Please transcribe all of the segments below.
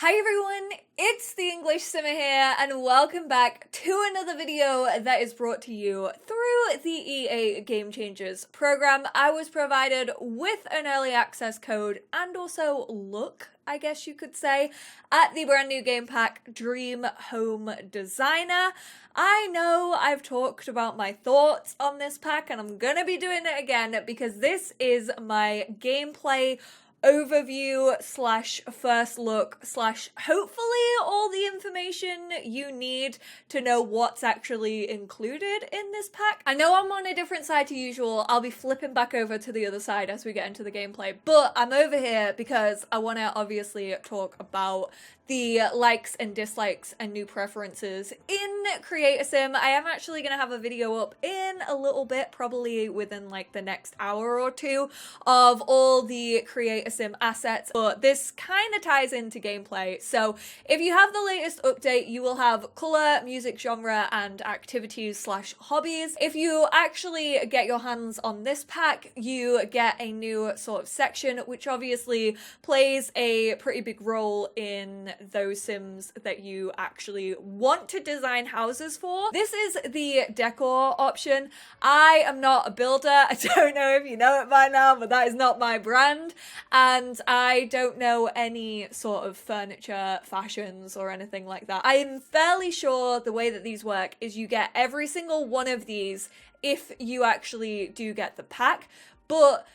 Hi everyone, it's the EnglishSimmer here, and welcome back to another video that is brought to you through the EA Game Changers program. I was provided with an early access code and also look, I guess you could say, at the brand new game pack Dream Home Designer. I know I've talked about my thoughts on this pack and I'm gonna be doing it again because this is my gameplay overview slash first look slash hopefully all the information you need to know what's actually included in this pack. I know I'm on a different side to usual. I'll be flipping back over to the other side as we get into the gameplay, but I'm over here because I want to obviously talk about the likes and dislikes and new preferences in CreatorSim. I am actually going to have a video up in a little bit, probably within like the next hour or two, of all the CreatorSim assets, but this kind of ties into gameplay. So if you have the latest update, you will have color, music genre, and activities slash hobbies. If you actually get your hands on this pack, you get a new sort of section, which obviously plays a pretty big role in those sims that you actually want to design houses for. This is the decor option. I am not a builder. I don't know if you know it by now, but that is not my brand. And I don't know any sort of furniture fashions or anything like that. I am fairly sure the way that these work is you get every single one of these if you actually do get the pack, but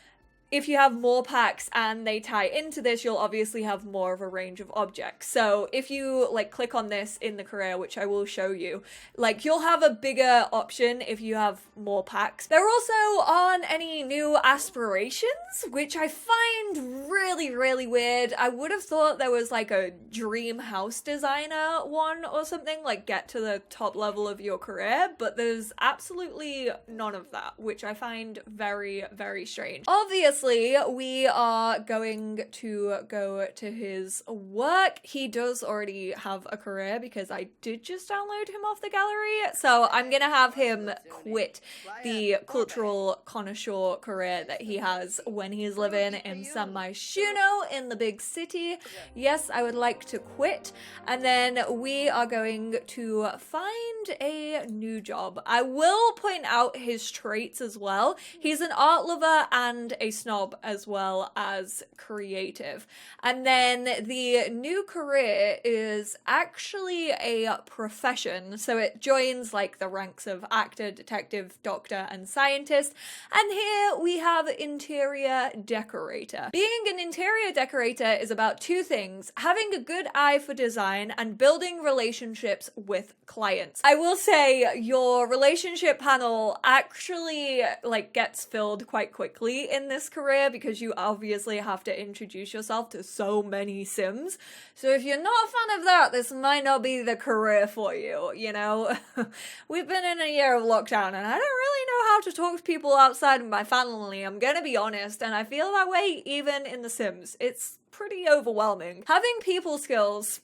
if you have more packs and they tie into this, you'll obviously have more of a range of objects. So if you like click on this in the career, which I will show you, like you'll have a bigger option if you have more packs. They're also on any new aspirations, which I find really weird. I would have thought there was like a dream house designer one or something, like get to the top level of your career, but there's absolutely none of that, which I find very strange. Obviously, we are going to go to his work. He does already have a career because I did just download him off the gallery. So I'm going to have him quit the cultural connoisseur career that he has when he's living in San Myshuno in the big city. Yes, I would like to quit. And then we are going to find a new job. I will point out his traits as well. He's an art lover and a snob as well as creative. And then the new career is actually a profession, so it joins like the ranks of actor, detective, doctor, and scientist. And here we have interior decorator. Being an interior decorator is about two things: having a good eye for design and building relationships with clients. I will say your relationship panel actually like gets filled quite quickly in this career because you obviously have to introduce yourself to so many sims. So if you're not a fan of that, this might not be the career for you, you know? We've been in a year of lockdown and I don't really know how to talk to people outside of my family, I'm gonna be honest, and I feel that way even in The Sims. It's pretty overwhelming. Having people skills,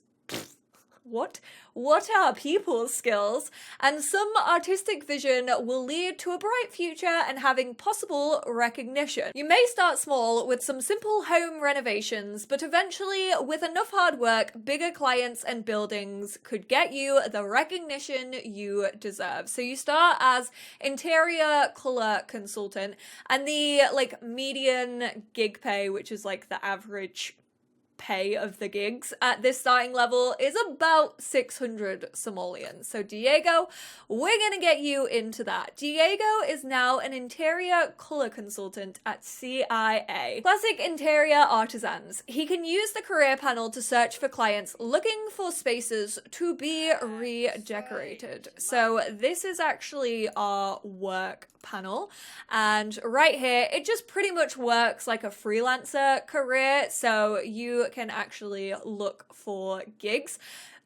What are people skills? And some artistic vision will lead to a bright future and having possible recognition. You may start small with some simple home renovations, but eventually, with enough hard work, bigger clients and buildings could get you the recognition you deserve. So you start as interior color consultant, and the like median gig pay, which is like the average pay of the gigs at this starting level, is about 600 simoleons. So Diego, we're gonna get you into that. Diego is now an interior color consultant at CIA. Classic interior artisans. He can use the career panel to search for clients looking for spaces to be redecorated. So this is actually our work panel, and right here it just pretty much works like a freelancer career, so you can actually look for gigs.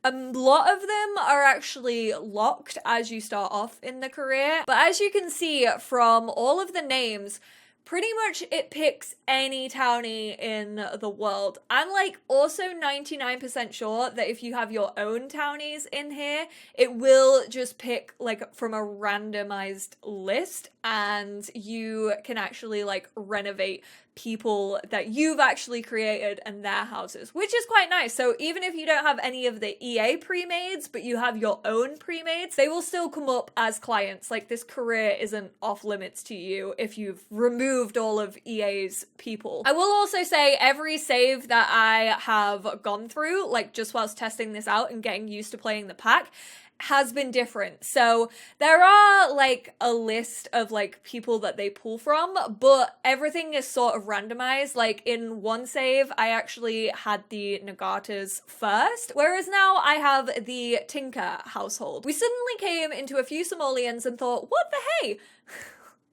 A lot of them are actually locked as you start off in the career, but as you can see from all of the names, pretty much it picks any townie in the world. I'm like also 99% sure that if you have your own townies in here, it will just pick like from a randomized list and you can actually like renovate people that you've actually created and their houses, which is quite nice. So even if you don't have any of the EA pre-mades, but you have your own pre-mades, they will still come up as clients. Like, this career isn't off limits to you if you've removed all of EA's people. I will also say every save that I have gone through, like just whilst testing this out and getting used to playing the pack, has been different. So there are like a list of like people that they pull from, but everything is sort of randomized. Like in one save, I actually had the Nagatas first, whereas now I have the Tinker household. We suddenly came into a few simoleons and thought, what the hey?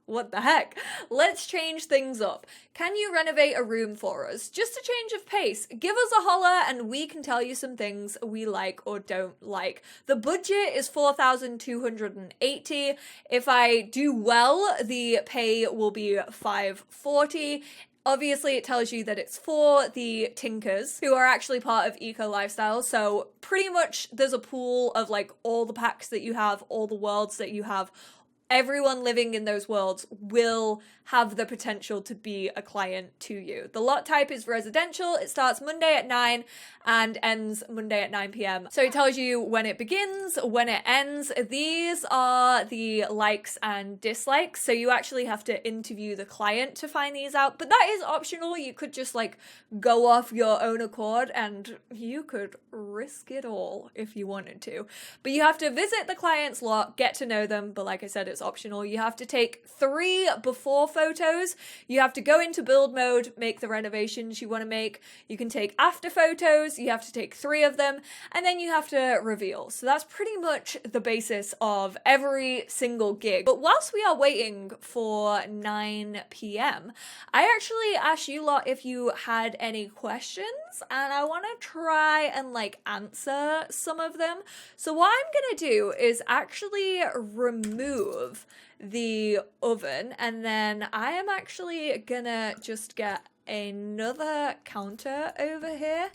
What the heck? Let's change things up. Can you renovate a room for us? Just a change of pace. Give us a holler and we can tell you some things we like or don't like. The budget is 4,280. If I do well, the pay will be 540. Obviously, it tells you that it's for the Tinkers, who are actually part of Eco Lifestyle. So pretty much there's a pool of like all the packs that you have, all the worlds that you have. Everyone living in those worlds will have the potential to be a client to you. The lot type is residential. It starts Monday at 9 and ends Monday at 9 p.m. So it tells you when it begins, when it ends. These are the likes and dislikes. So you actually have to interview the client to find these out. But that is optional. You could just like go off your own accord and you could risk it all if you wanted to. But you have to visit the client's lot, get to know them. But like I said, it's optional. You have to take 3 before photos. You have to go into build mode, make the renovations you want to make. You can take after photos. You have to take 3 of them, and then you have to reveal. So that's pretty much the basis of every single gig. But whilst we are waiting for 9 p.m., I actually asked you lot if you had any questions, and I want to try and like answer some of them. So what I'm gonna do is actually remove the oven, and then I am actually gonna just get another counter over here,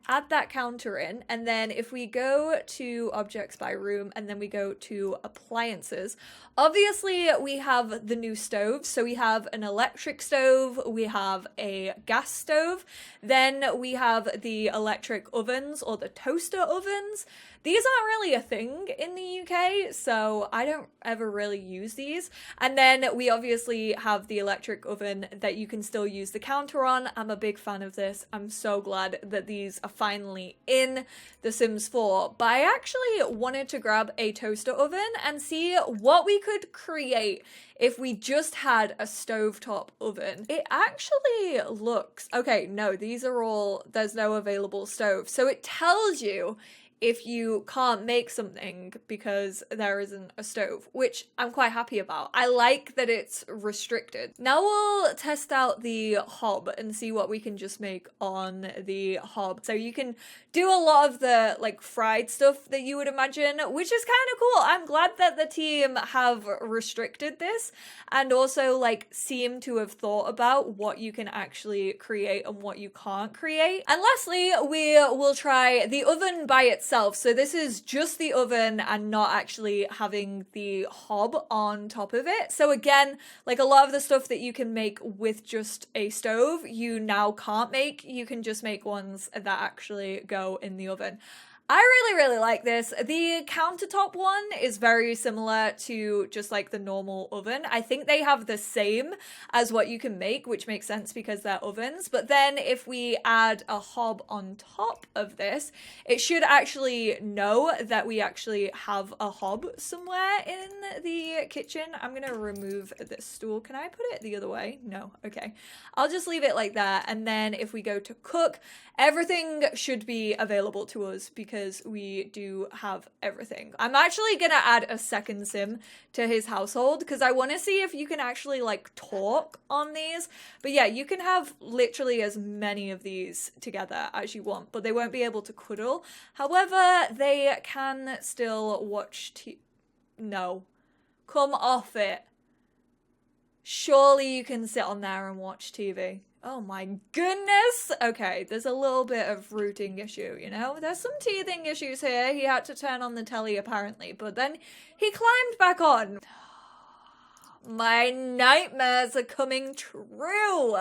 add that counter in, and then if we go to objects by room and then we go to appliances, obviously we have the new stove. So we have an electric stove, we have a gas stove, then we have the electric ovens or the toaster ovens. These aren't really a thing in the UK, so I don't ever really use these. And then we obviously have the electric oven that you can still use the counter on. I'm a big fan of this. I'm so glad that these are finally in The Sims 4. But I actually wanted to grab a toaster oven and see what we could create if we just had a stovetop oven. It actually looks... Okay, no, these are all... There's no available stove. So it tells you if you can't make something because there isn't a stove, which I'm quite happy about. I like that it's restricted. Now we'll test out the hob and see what we can just make on the hob. So you can do a lot of the like fried stuff that you would imagine, which is kind of cool. I'm glad that the team have restricted this and also like seem to have thought about what you can actually create and what you can't create. And lastly, we will try the oven by itself. So this is just the oven and not actually having the hob on top of it. So again, like a lot of the stuff that you can make with just a stove, you now can't make. You can just make ones that actually go in the oven. I really like this. The countertop one is very similar to just like the normal oven. I think they have the same as what you can make, which makes sense because they're ovens. But then if we add a hob on top of this, it should actually know that we actually have a hob somewhere in the kitchen. I'm gonna remove this stool. Can I put it the other way? No, okay. I'll just leave it like that. And then if we go to cook, everything should be available to us because we do have everything. I'm actually gonna add a second sim to his household because I want to see if you can actually like talk on these. But yeah, you can have literally as many of these together as you want, but they won't be able to cuddle. However, they can still watch No. Come off it. Surely you can sit on there and watch TV. Oh my goodness! Okay, there's a little bit of rooting issue, you know? There's some teething issues here. He had to turn on the telly apparently, but then he climbed back on. My nightmares are coming true.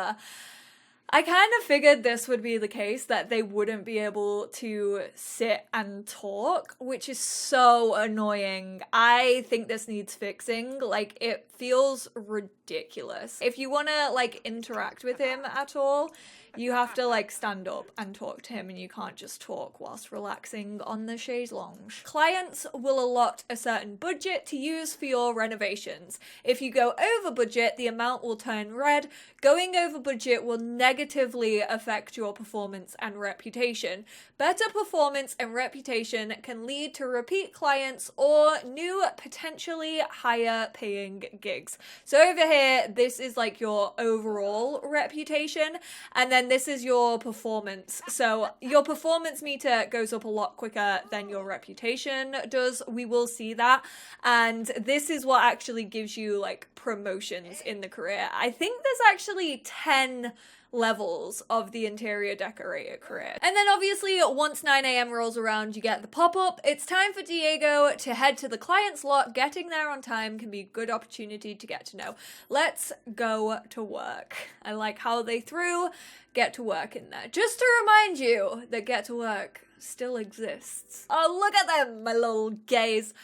I kind of figured this would be the case, that they wouldn't be able to sit and talk, which is so annoying. I think this needs fixing. Like, it feels ridiculous. If you want to, like, interact with him at all, you have to, like, stand up and talk to him, and you can't just talk whilst relaxing on the chaise longue. Clients will allot a certain budget to use for your renovations. If you go over budget, the amount will turn red. Going over budget will negatively affect your performance and reputation. Better performance and reputation can lead to repeat clients or new, potentially higher paying gigs. So over here, this is like your overall reputation, and then this is your performance. So your performance meter goes up a lot quicker than your reputation does. We will see that. And this is what actually gives you like promotions in the career. I think there's actually 10 levels of the interior decorator career. And then obviously once 9 a.m. rolls around, you get the pop-up. It's time for Diego to head to the client's lot. Getting there on time can be a good opportunity to get to know. Let's go to work. I like how they threw get to work in there. Just to remind you that get to work still exists. Oh, look at them, my little gays.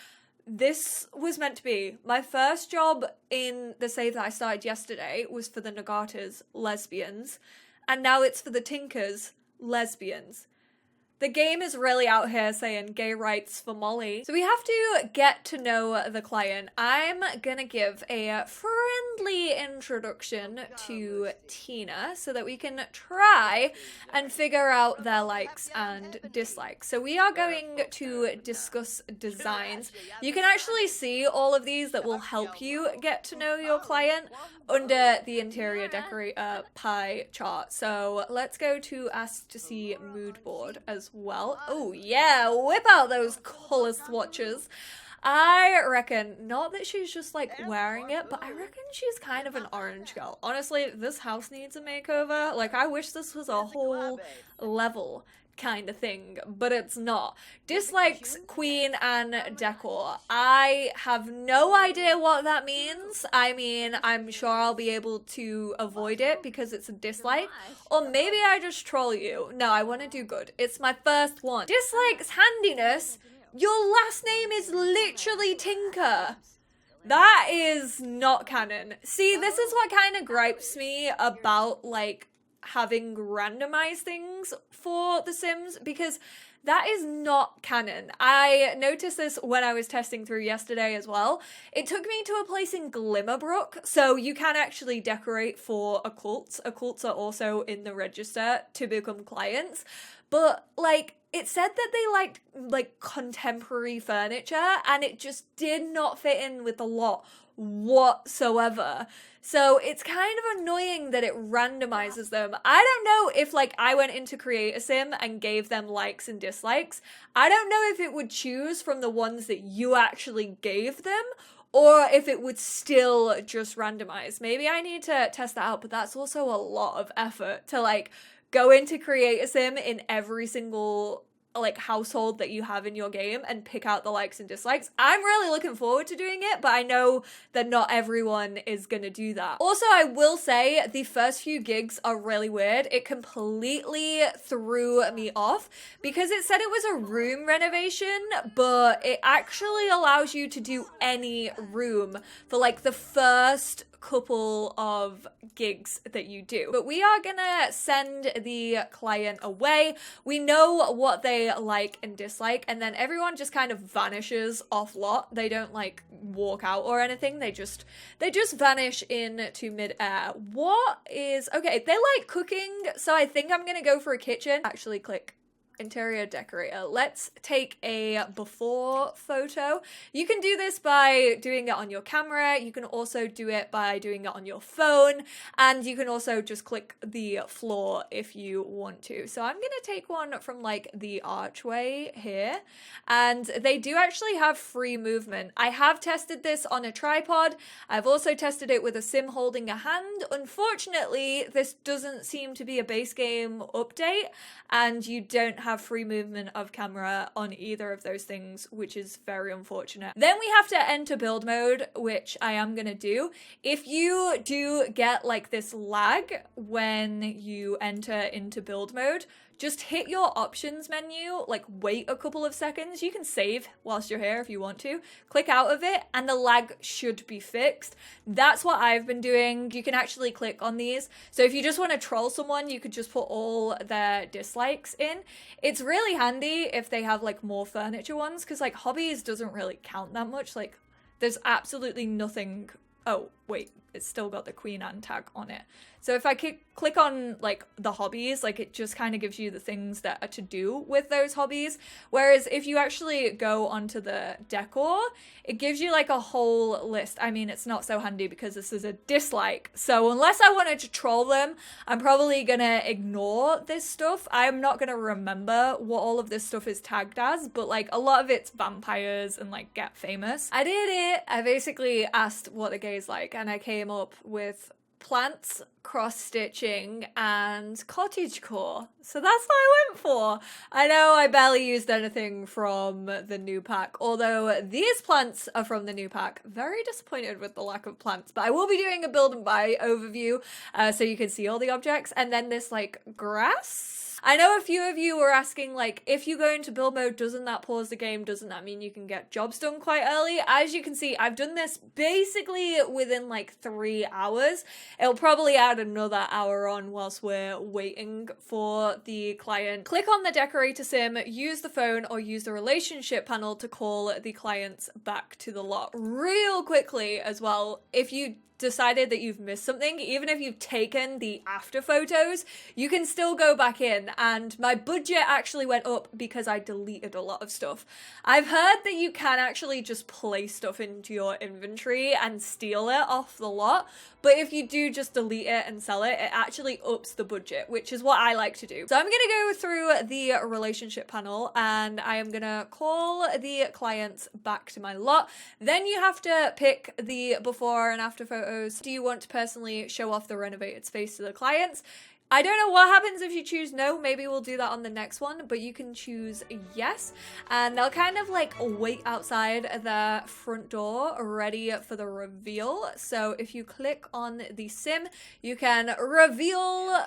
This was meant to be my first job in the save that I started yesterday was for the Nagatas lesbians, and now it's for the Tinkers lesbians. The game is really out here saying gay rights for Molly. So we have to get to know the client. I'm gonna give a friendly introduction to Tina so that we can try and figure out their likes and dislikes. So we are going to discuss designs. You can actually see all of these that will help you get to know your client under the interior decorator pie chart. So let's go to ask to see mood board as well. Oh yeah, whip out those color swatches. I reckon, not that she's just like wearing it, but I reckon she's kind of an orange girl. Honestly, this house needs a makeover. Like, I wish this was a whole level kind of thing, but it's not. Dislikes, queen, and decor. I have no idea what that means. I mean, I'm sure I'll be able to avoid it because it's a dislike, or maybe I just troll you. No, I want to do good. It's my first one. Dislikes, handiness. Your last name is literally Tinker. That is not canon. See, this is what kind of gripes me about, like, having randomized things for The Sims, because that is not canon. I noticed this when I was testing through yesterday as well. It took me to a place in Glimmerbrook, so you can actually decorate for occults. Occults are also in the register to become clients, but like, it said that they liked like contemporary furniture, and it just did not fit in with the lot whatsoever. So it's kind of annoying that it randomizes them. I don't know if like I went into Create a Sim and gave them likes and dislikes. I don't know if it would choose from the ones that you actually gave them, or if it would still just randomize. Maybe I need to test that out, but that's also a lot of effort to like go into Create a Sim in every single like household that you have in your game and pick out the likes and dislikes. I'm really looking forward to doing it, but I know that not everyone is gonna do that. Also, I will say the first few gigs are really weird. It completely threw me off because it said it was a room renovation, but it actually allows you to do any room for like the first couple of gigs that you do. But we are gonna send the client away. We know what they like and dislike, and then everyone just kind of vanishes off lot. They don't like walk out or anything. They just vanish into mid-air. What is okay? They like cooking, so I think I'm gonna go for a kitchen. Actually, click interior decorator. Let's take a before photo. You can do this by doing it on your camera. You can also do it by doing it on your phone, and you can also just click the floor if you want to. So I'm gonna take one from like the archway here, and they do actually have free movement. I have tested this on a tripod. I've also tested it with a sim holding a hand. Unfortunately, this doesn't seem to be a base game update, and you don't have free movement of camera on either of those things, which is very unfortunate. Then we have to enter build mode, which I am gonna do. If you do get like this lag when you enter into build mode, just hit your options menu, like wait a couple of seconds. You can save whilst you're here if you want to. Click out of it and the lag should be fixed. That's what I've been doing. You can actually click on these. So if you just want to troll someone, you could just put all their dislikes in. It's really handy if they have like more furniture ones, because like hobbies doesn't really count that much. Like there's absolutely nothing. Oh, wait, it's still got the Queen Anne tag on it. So if I click on like the hobbies, like it just kind of gives you the things that are to do with those hobbies. Whereas if you actually go onto the decor, it gives you like a whole list. I mean, it's not so handy because this is a dislike. So unless I wanted to troll them, I'm probably gonna ignore this stuff. I'm not gonna remember what all of this stuff is tagged as, but like a lot of it's vampires and like get famous. I did it. I basically asked what the gays like, and I came up with plants, cross-stitching, and cottagecore. So that's what I went for. I know I barely used anything from the new pack, although these plants are from the new pack. Very disappointed with the lack of plants, but I will be doing a build and buy overview so you can see all the objects. And then this like grass. I know a few of you were asking, like, if you go into build mode, doesn't that pause the game? Doesn't that mean you can get jobs done quite early? As you can see, I've done this basically within like 3 hours. It'll probably add another hour on whilst we're waiting for the client. Click on the decorator sim, use the phone or use the relationship panel to call the clients back to the lot. Real quickly as well, if you decided that you've missed something, even if you've taken the after photos, you can still go back in, and my budget actually went up because I deleted a lot of stuff. I've heard that you can actually just place stuff into your inventory and steal it off the lot, but if you do just delete it and sell it, it actually ups the budget, which is what I like to do. So I'm gonna go through the relationship panel and I am gonna call the clients back to my lot. Then you have to pick the before and after photos. Do you want to personally show off the renovated space to the clients? I don't know what happens if you choose no. Maybe we'll do that on the next one, but you can choose yes. And they'll kind of like wait outside the front door ready for the reveal. So if you click on the sim, you can reveal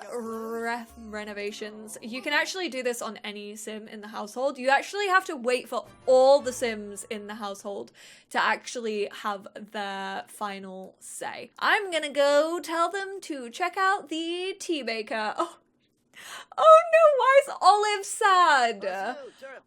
renovations. You can actually do this on any sim in the household. You actually have to wait for all the sims in the household to actually have their final say. I'm gonna go tell them to check out the tea maker. Oh no, why is Olive sad?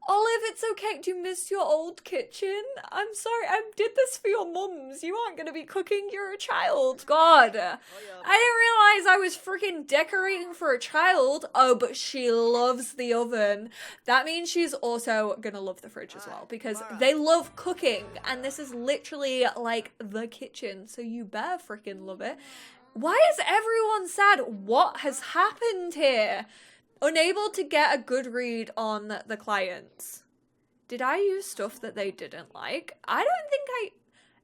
Olive, it's okay. Do you miss your old kitchen? I'm sorry, I did this for your mums. You aren't gonna be cooking, you're a child. God, I didn't realize I was freaking decorating for a child. Oh, but she loves the oven. That means she's also gonna love the fridge as well, because they love cooking, and this is literally like the kitchen, so you better freaking love it. Why is everyone sad? What has happened here? Unable to get a good read on the clients. Did I use stuff that they didn't like? I don't think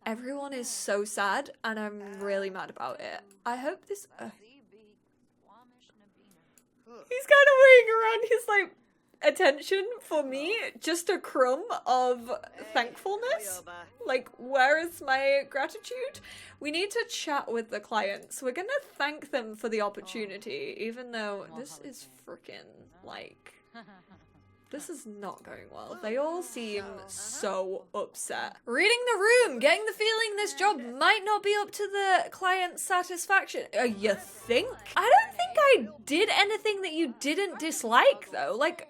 everyone is so sad and I'm really mad about it. I hope this... He's kind of waiting around. He's like, attention for me, just a crumb of thankfulness. Like, where is my gratitude? We need to chat with the clients. We're gonna thank them for the opportunity, even though this is freaking like, this is not going well. They all seem so upset. Reading the room, getting the feeling this job might not be up to the client's satisfaction. You think? I don't think I did anything that you didn't dislike though. Like,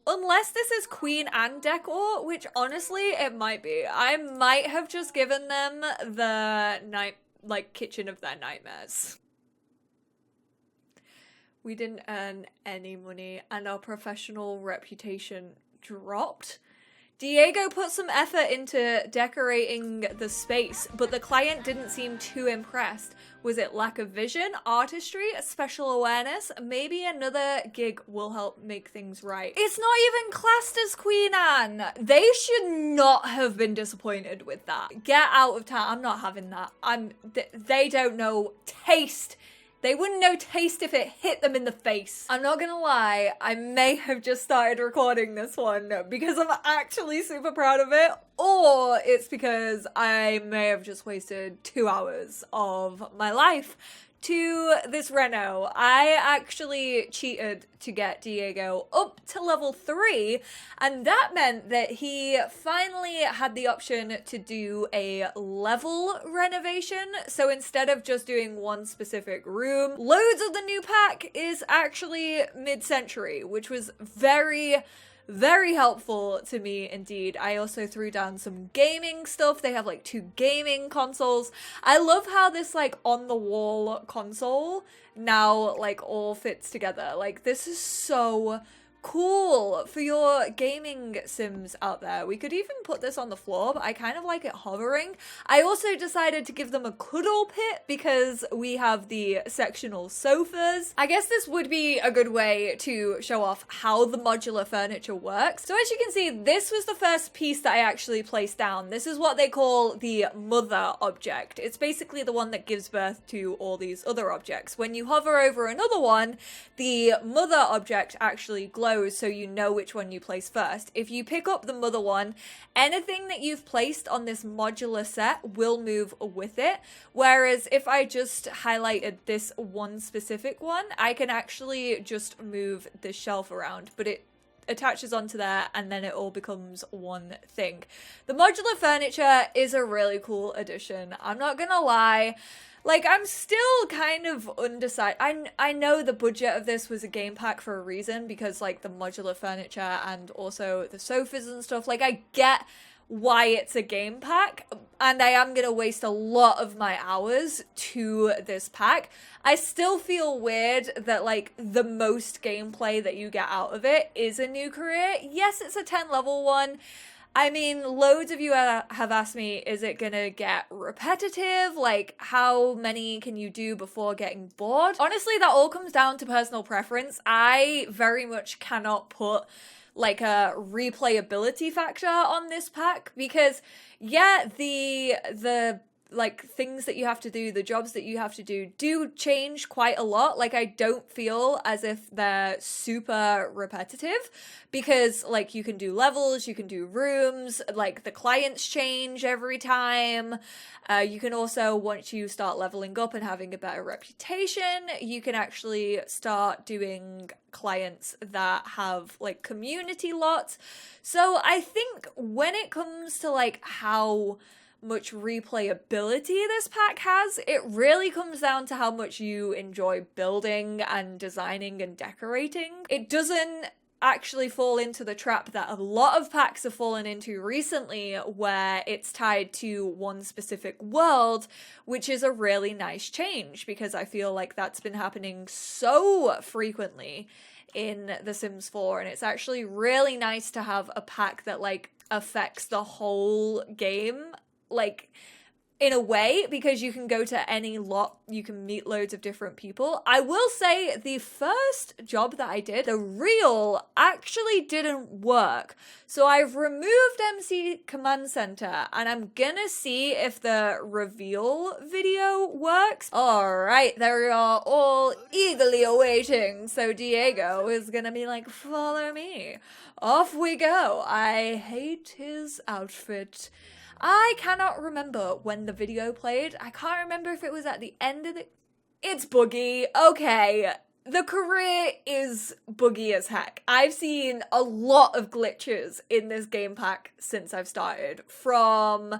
unless this is Queen Anne decor, which honestly it might be. I might have just given them the kitchen of their nightmares. We didn't earn any money and our professional reputation dropped. Diego put some effort into decorating the space, but the client didn't seem too impressed. Was it lack of vision, artistry, special awareness? Maybe another gig will help make things right. It's not even classed as Queen Anne. They should not have been disappointed with that. Get out of town. I'm not having that. They don't know taste They wouldn't know taste if it hit them in the face. I'm not gonna lie, I may have just started recording this one because I'm actually super proud of it, or it's because I may have just wasted 2 hours of my life to this reno. I actually cheated to get Diego up to level 3, and that meant that he finally had the option to do a level renovation. So instead of just doing one specific room, loads of the new pack is actually mid-century, which was very helpful to me indeed. I also threw down some gaming stuff. They have like 2 gaming consoles. I love how this like on the wall console now like all fits together. Like this is so cool for your gaming sims out there. We could even put this on the floor, but I kind of like it hovering. I also decided to give them a cuddle pit because we have the sectional sofas. I guess this would be a good way to show off how the modular furniture works. So as you can see, this was the first piece that I actually placed down. This is what they call the mother object. It's basically the one that gives birth to all these other objects. When you hover over another one, the mother object actually glows, so you know which one you place first. If you pick up the mother one, anything that you've placed on this modular set will move with it. Whereas if I just highlighted this one specific one, I can actually just move the shelf around, but it attaches onto there and then it all becomes one thing. The modular furniture is a really cool addition. I'm not gonna lie. Like, I'm still kind of undecided. I know the budget of this was a game pack for a reason, because, like, the modular furniture and also the sofas and stuff, like, I get why it's a game pack, and I am going to waste a lot of my hours to this pack. I still feel weird that, like, the most gameplay that you get out of it is a new career. Yes, it's a 10 level one. I mean, loads of you have asked me, is it gonna get repetitive? Like, how many can you do before getting bored? Honestly, that all comes down to personal preference. I very much cannot put like a replayability factor on this pack because, yeah, the like things that you have to do, the jobs that you have to do change quite a lot. Like, I don't feel as if they're super repetitive because, like, you can do levels, you can do rooms, like the clients change every time. You can also, once you start leveling up and having a better reputation, you can actually start doing clients that have like community lots. So I think when it comes to like how much replayability this pack has, it really comes down to how much you enjoy building and designing and decorating. It doesn't actually fall into the trap that a lot of packs have fallen into recently, where it's tied to one specific world, which is a really nice change because I feel like that's been happening so frequently in The Sims 4, and it's actually really nice to have a pack that like affects the whole game, like in a way, because you can go to any lot, you can meet loads of different people. I will say the first job that I did, the reel actually didn't work. So I've removed MC Command Center and I'm gonna see if the reveal video works. All right, there we are, all eagerly awaiting. So Diego is gonna be like, follow me. Off we go. I hate his outfit. I cannot remember when the video played. I can't remember if it was at the end of the... It's buggy. Okay. The career is buggy as heck. I've seen a lot of glitches in this game pack since I've started. From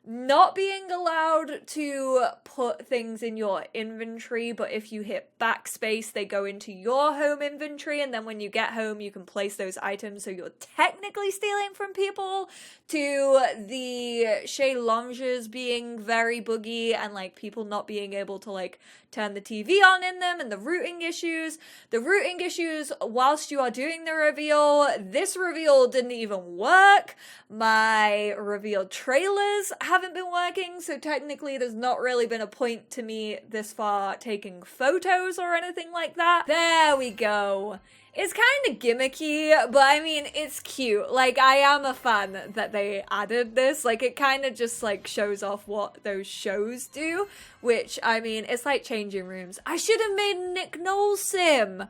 not being allowed to put things in your inventory, but if you hit backspace, they go into your home inventory, and then when you get home, you can place those items, so you're technically stealing from people, to the Chez Lounges being very buggy, and like people not being able to like turn the TV on in them, and the routing issues. The routing issues whilst you are doing the reveal. This reveal didn't even work. My reveal trailers haven't been working, so technically there's not really been a point to me this far taking photos or anything like that. There we go. It's kind of gimmicky, but I mean, it's cute. Like, I am a fan that they added this. Like, it kind of just, like, shows off what those shows do, which, I mean, it's like changing rooms. I should have made Nick Knowles sim.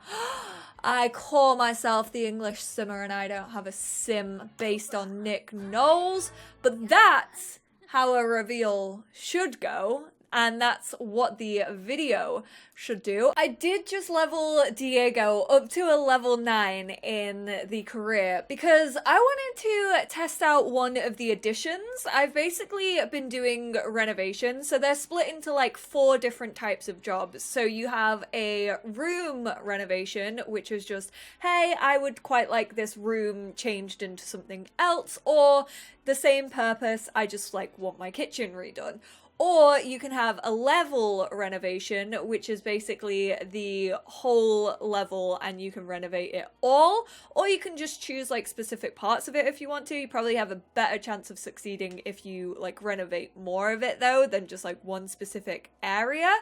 I call myself the English Simmer, and I don't have a sim based on Nick Knowles, but that's how a reveal should go. And that's what the video should do. I did just level Diego up to a level 9 in the career because I wanted to test out one of the additions. I've basically been doing renovations, so they're split into like 4 different types of jobs. So you have a room renovation, which is just, hey, I would quite like this room changed into something else, or the same purpose, I just like want my kitchen redone. Or you can have a level renovation, which is basically the whole level and you can renovate it all. Or you can just choose like specific parts of it if you want to. You probably have a better chance of succeeding if you like renovate more of it though than just like one specific area.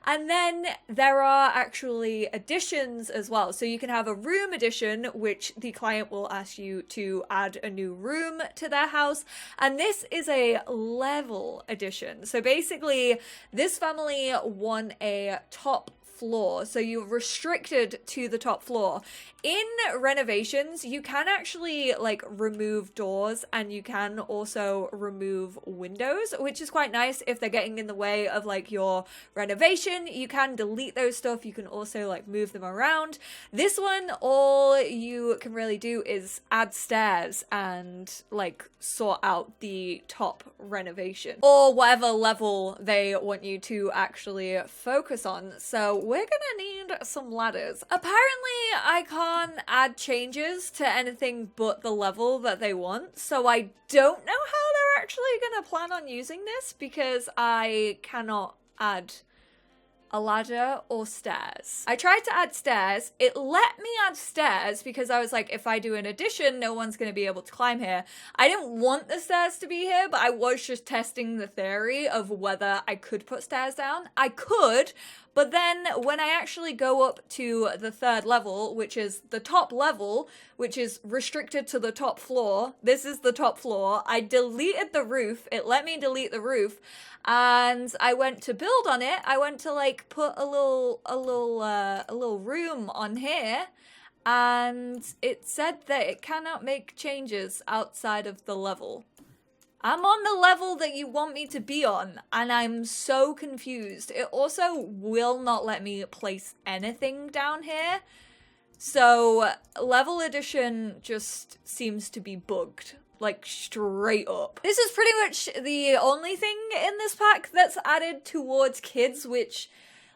And then there are actually additions as well. So you can have a room addition, which the client will ask you to add a new room to their house. And this is a level addition. So basically, this family won a top floor, so you're restricted to the top floor. In renovations, you can actually like remove doors and you can also remove windows, which is quite nice if they're getting in the way of like your renovation. You can delete those stuff. You can also like move them around. This one, all you can really do is add stairs and like sort out the top renovation or whatever level they want you to actually focus on. So we're gonna need some ladders. Apparently I can't add changes to anything but the level that they want, so I don't know how they're actually gonna plan on using this because I cannot add a ladder or stairs. I tried to add stairs. It let me add stairs because I was like, if I do an addition, no one's going to be able to climb here. I didn't want the stairs to be here, but I was just testing the theory of whether I could put stairs down. I could, but then when I actually go up to the 3rd level, which is the top level, which is restricted to the top floor, this is the top floor, I deleted the roof. It let me delete the roof. And I went to build on it. I went to like put a little room on here, and it said that it cannot make changes outside of the level. I'm on the level that you want me to be on, and I'm so confused. It also will not let me place anything down here. So level addition just seems to be bugged. Like, straight up. This is pretty much the only thing in this pack that's added towards kids, which,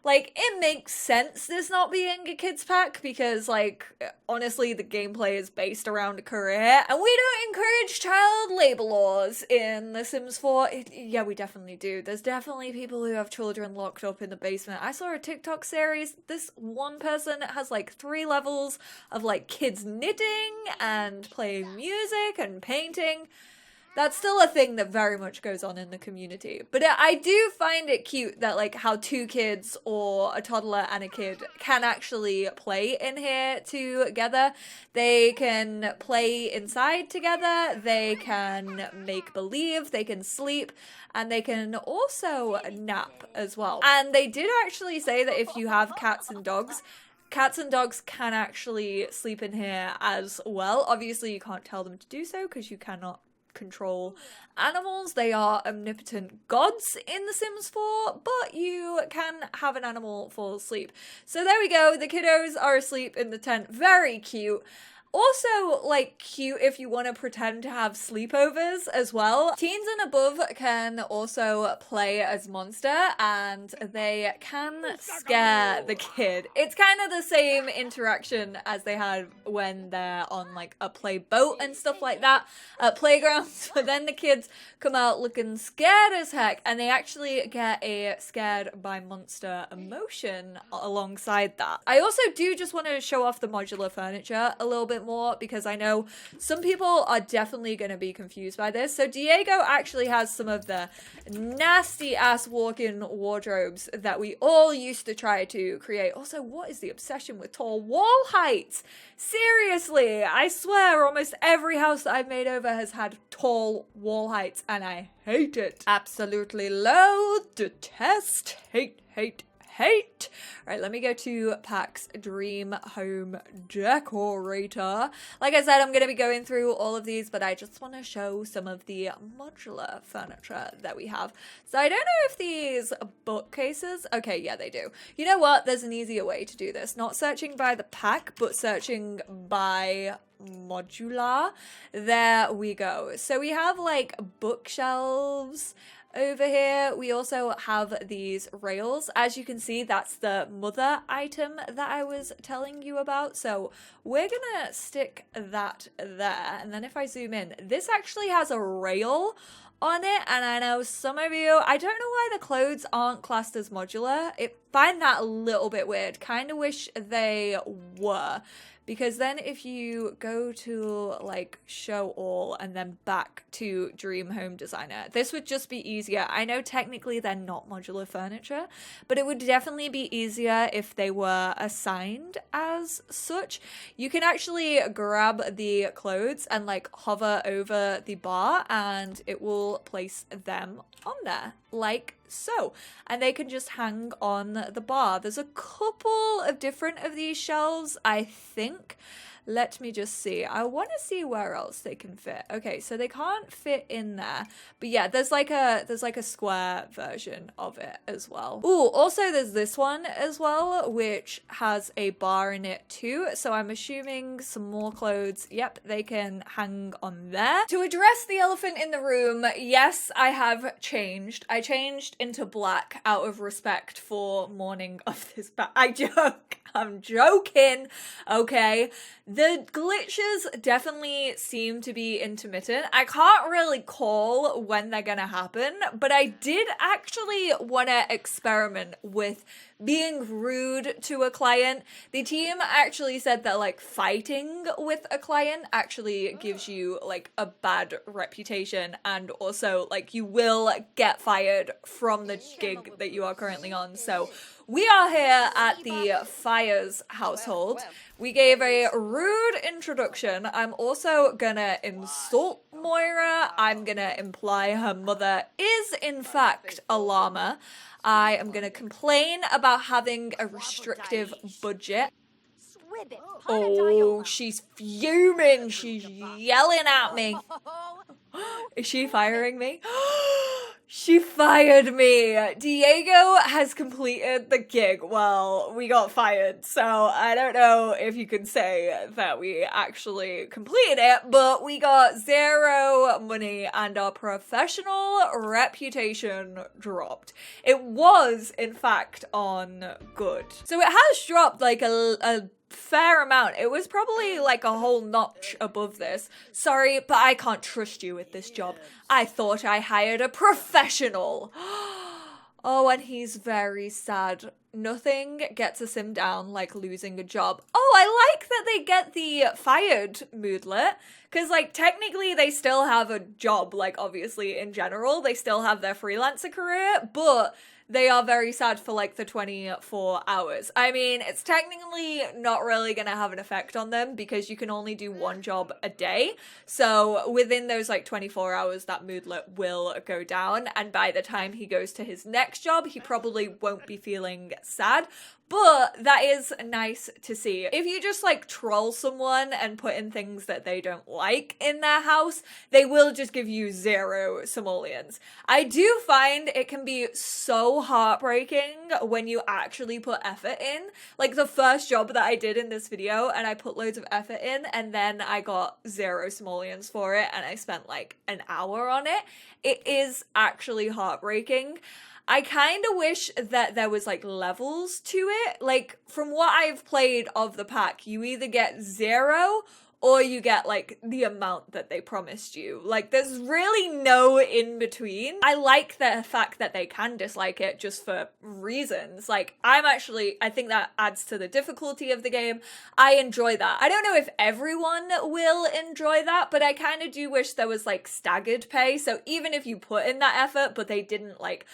like, it makes sense this not being a kids pack because, like, honestly, the gameplay is based around a career, and we don't encourage child labor laws in The Sims 4. Yeah, we definitely do. There's definitely people who have children locked up in the basement. I saw a TikTok series. This one person has, like, 3 levels of, like, kids knitting and playing music and painting. That's still a thing that very much goes on in the community. But I do find it cute that like how 2 kids or a toddler and a kid can actually play in here together. They can play inside together, they can make believe, they can sleep, and they can also nap as well. And they did actually say that if you have cats and dogs can actually sleep in here as well. Obviously you can't tell them to do so because you cannot control animals. They are omnipotent gods in The Sims 4, but you can have an animal fall asleep. So there we go. The kiddos are asleep in the tent. Very cute. Also, like, cute if you want to pretend to have sleepovers as well. Teens and above can also play as monster, and they can scare the kid. It's kind of the same interaction as they had when they're on, like, a play boat and stuff like that at playgrounds, but then the kids come out looking scared as heck, and they actually get a scared by monster emotion alongside that. I also do just want to show off the modular furniture a little bit bit more because I know some people are definitely going to be confused by this. So Diego actually has some of the nasty ass walk-in wardrobes that we all used to try to create. Also, what is the obsession with tall wall heights? Seriously, I swear almost every house that I've made over has had tall wall heights and I hate it. Absolutely loathe, detest, hate. All right, let me go to Pack's Dream Home Decorator. Like I said, I'm going to be going through all of these, but I just want to show some of the modular furniture that we have. So I don't know if these bookcases, okay, yeah, they do. You know what? There's an easier way to do this. Not searching by the pack, but searching by Modular. There we go. So we have like bookshelves over here. We also have these rails. As you can see, that's the mother item that I was telling you about. So we're gonna stick that there. And then if I zoom in, this actually has a rail on it. And I know some of you, I don't know why the clothes aren't classed as modular. I find that a little bit weird. Kind of wish they were. Because then if you go to like show all and then back to Dream Home Designer, this would just be easier. I know technically they're not modular furniture, but it would definitely be easier if they were assigned as such. You can actually grab the clothes and like hover over the bar and it will place them on there like so, and they can just hang on the bar. There's a couple of different of these shelves, I think. Let me just see. I want to see where else they can fit. Okay, so they can't fit in there. But yeah, there's like a square version of it as well. Ooh, also there's this one as well, which has a bar in it too. So I'm assuming some more clothes. Yep, they can hang on there. To address the elephant in the room, yes, I have changed. I changed into black out of respect for morning of this I joke. I'm joking. Okay. The glitches definitely seem to be intermittent. I can't really call when they're gonna happen, but I did actually want to experiment with being rude to a client. The team actually said that like fighting with a client actually gives you like a bad reputation, and also like you will get fired from the gig that you are currently on. So we are here at the Fires household. We gave a rude introduction. I'm also gonna insult Moira. I'm gonna imply her mother is in fact a llama. I am gonna complain about having a restrictive budget. Oh, she's fuming. She's yelling at me. Is she firing me? She fired me. Diego has completed the gig. Well, we got fired, so I don't know if you can say that we actually completed it, but we got 0 money and our professional reputation dropped. It was, in fact, on good. So it has dropped like a fair amount. It was probably like a whole notch above this. Sorry, but I can't trust you with this job. I thought I hired a professional. Oh, and he's very sad. Nothing gets him down like losing a job. Oh, I like that they get the fired moodlet, because like technically they still have a job, like obviously in general they still have their freelancer career, but they are very sad for like the 24 hours. I mean, it's technically not really gonna have an effect on them because you can only do one job a day. So within those like 24 hours, that moodlet will go down. And by the time he goes to his next job, he probably won't be feeling sad. But that is nice to see. If you just like troll someone and put in things that they don't like in their house, they will just give you 0 simoleons. I do find it can be so heartbreaking when you actually put effort in. Like the first job that I did in this video, and I put loads of effort in, and then I got 0 simoleons for it, and I spent like an hour on it. It is actually heartbreaking. I kind of wish that there was like levels to it. Like from what I've played of the pack, you either get 0 or you get like the amount that they promised you. Like there's really no in between. I like the fact that they can dislike it just for reasons. Like I think that adds to the difficulty of the game. I enjoy that. I don't know if everyone will enjoy that, but I kind of do wish there was like staggered pay. So even if you put in that effort, but they didn't like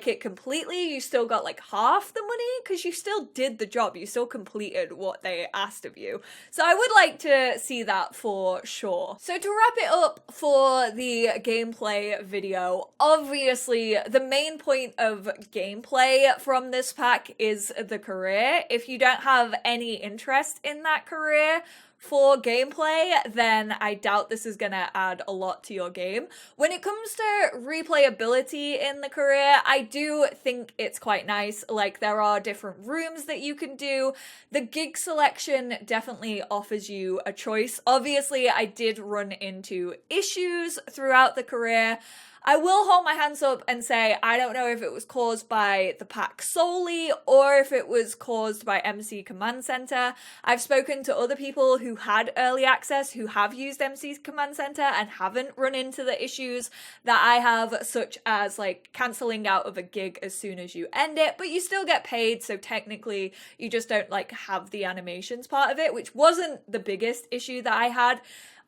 it completely, you still got like half the money because you still did the job. You still completed what they asked of you. So I would like to see that for sure. So to wrap it up for the gameplay video, obviously the main point of gameplay from this pack is the career. If you don't have any interest in that career for gameplay, then I doubt this is gonna add a lot to your game. When it comes to replayability in the career, I do think it's quite nice. Like there are different rooms that you can do. The gig selection definitely offers you a choice. Obviously, I did run into issues throughout the career. I will hold my hands up and say I don't know if it was caused by the pack solely or if it was caused by MC Command Center. I've spoken to other people who had early access who have used MC Command Center and haven't run into the issues that I have, such as like cancelling out of a gig as soon as you end it, but you still get paid, so technically you just don't like have the animations part of it, which wasn't the biggest issue that I had.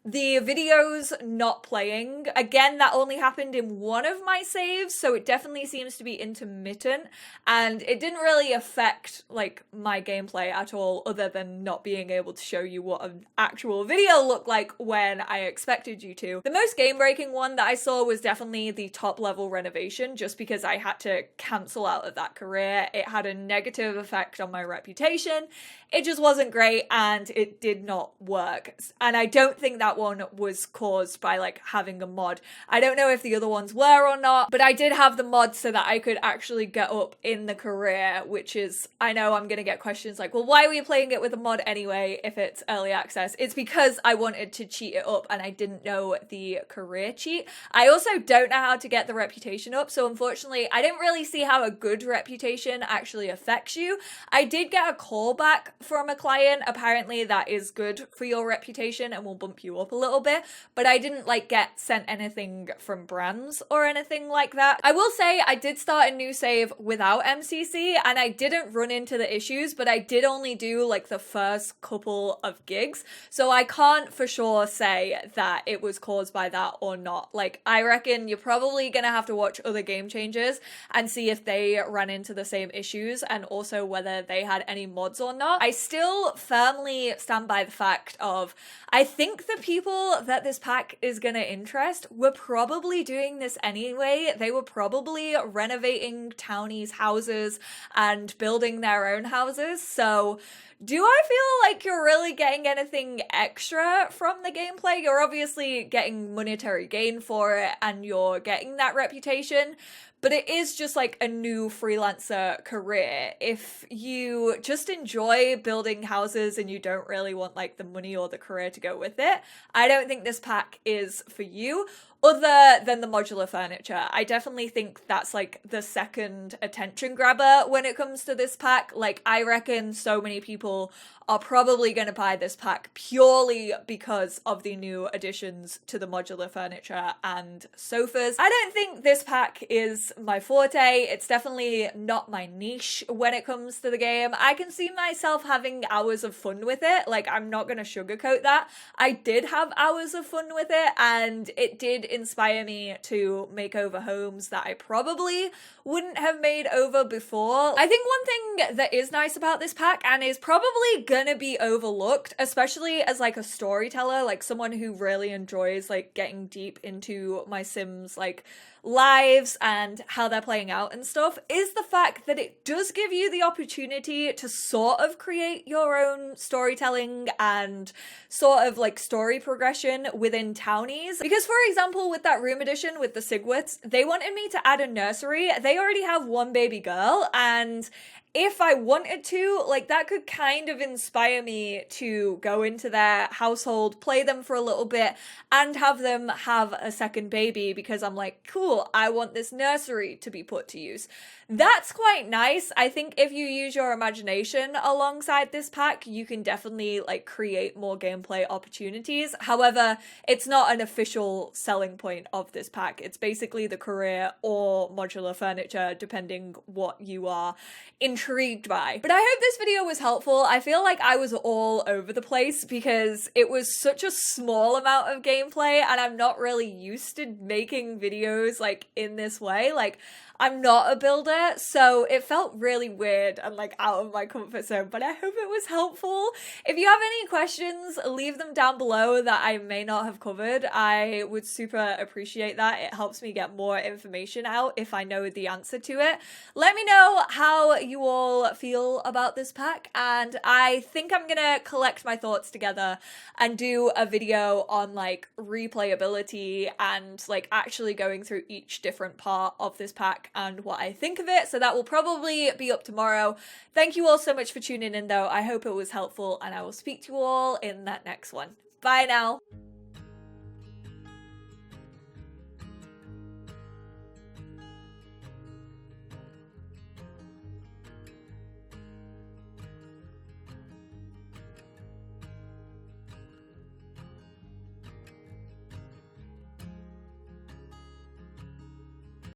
The videos not playing, again, that only happened in one of my saves, so it definitely seems to be intermittent, and it didn't really affect, like, my gameplay at all, other than not being able to show you what an actual video looked like when I expected you to. The most game-breaking one that I saw was definitely the top-level renovation, just because I had to cancel out of that career. It had a negative effect on my reputation. It just wasn't great, and it did not work, and I don't think that one was caused by like having a mod. I don't know if the other ones were or not, but I did have the mod so that I could actually get up in the career, which is, I know I'm gonna get questions like, well, why were you playing it with a mod anyway if it's early access? It's because I wanted to cheat it up and I didn't know the career cheat. I also don't know how to get the reputation up, so unfortunately I didn't really see how a good reputation actually affects you. I did get a call back from a client. Apparently that is good for your reputation and will bump you up a little bit, but I didn't like get sent anything from brands or anything like that. I will say I did start a new save without MCC and I didn't run into the issues, but I did only do like the first couple of gigs, so I can't for sure say that it was caused by that or not. Like I reckon you're probably gonna have to watch other game changers and see if they ran into the same issues and also whether they had any mods or not. I still firmly stand by the fact of I think the people that this pack is gonna interest were probably doing this anyway. They were probably renovating townies' houses and building their own houses. So do I feel like you're really getting anything extra from the gameplay? You're obviously getting monetary gain for it and you're getting that reputation, but it is just like a new freelancer career. If you just enjoy building houses and you don't really want like the money or the career to go with it, I don't think this pack is for you. Other than the modular furniture, I definitely think that's like the second attention grabber when it comes to this pack. Like I reckon so many people are probably going to buy this pack purely because of the new additions to the modular furniture and sofas. I don't think this pack is my forte. It's definitely not my niche when it comes to the game. I can see myself having hours of fun with it. Like I'm not going to sugarcoat that. I did have hours of fun with it and it did inspire me to make over homes that I probably wouldn't have made over before. I think one thing that is nice about this pack and is probably gonna be overlooked, especially as like a storyteller, like someone who really enjoys like getting deep into my Sims like lives and how they're playing out and stuff, is the fact that it does give you the opportunity to sort of create your own storytelling and sort of like story progression within townies. Because for example, with that room edition with the Sigwits, they wanted me to add a nursery. They already have one baby girl and if I wanted to, like, that could kind of inspire me to go into their household, play them for a little bit, and have them have a second baby, because I'm like, cool, I want this nursery to be put to use. That's quite nice. I think if you use your imagination alongside this pack, you can definitely like create more gameplay opportunities. However, it's not an official selling point of this pack. It's basically the career or modular furniture, depending what you are intrigued by. But I hope this video was helpful. I feel like I was all over the place because it was such a small amount of gameplay, and I'm not really used to making videos like in this way. Like, I'm not a builder, so it felt really weird and like out of my comfort zone, but I hope it was helpful. If you have any questions, leave them down below that I may not have covered. I would super appreciate that. It helps me get more information out if I know the answer to it. Let me know how you all feel about this pack, and I think I'm gonna collect my thoughts together and do a video on like replayability and like actually going through each different part of this pack and what I think of it. So that will probably be up tomorrow. Thank you all so much for tuning in though. I hope it was helpful, and I will speak to you all in that next one. Bye now.